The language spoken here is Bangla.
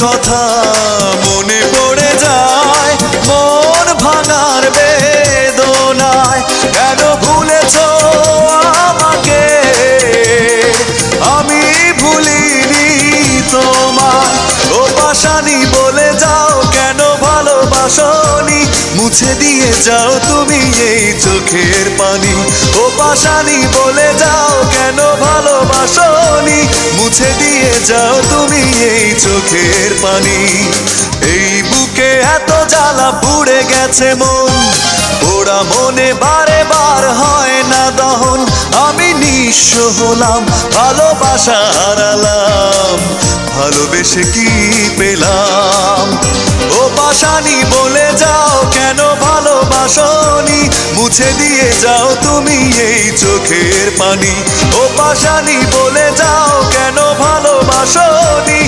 কথা মনে পড়ে যায়, মন ভাঙার বেদনায়। কেন ভুলেছো আমাকে, আমি ভুলিনি তোমায়। ও পাশানি বলে যাও কেন ভালোবাসনি, মুছে দিয়ে যাও তুমি এই চোখের পানি। ও পাশানি বলে যাও কেন ভালোবাসনি, মুছে দিয়ে যাও তুমি এই চোখের পানি। এই বুকে এত জ্বালা পুড়ে গেছে মন, ওরা মনে বারে বার হয় না দহন। আমি নিঃস্ব হলাম, ভালোবাসা হারালাম, ভালোবেসে কি পেলাম। ও পাশানি বলে যাও কেন ভালোবাসনি, মুছে দিয়ে যাও তুমি এই চোখের পানি। ও পাশানি বলে যাও কেন ভালোবাসনি।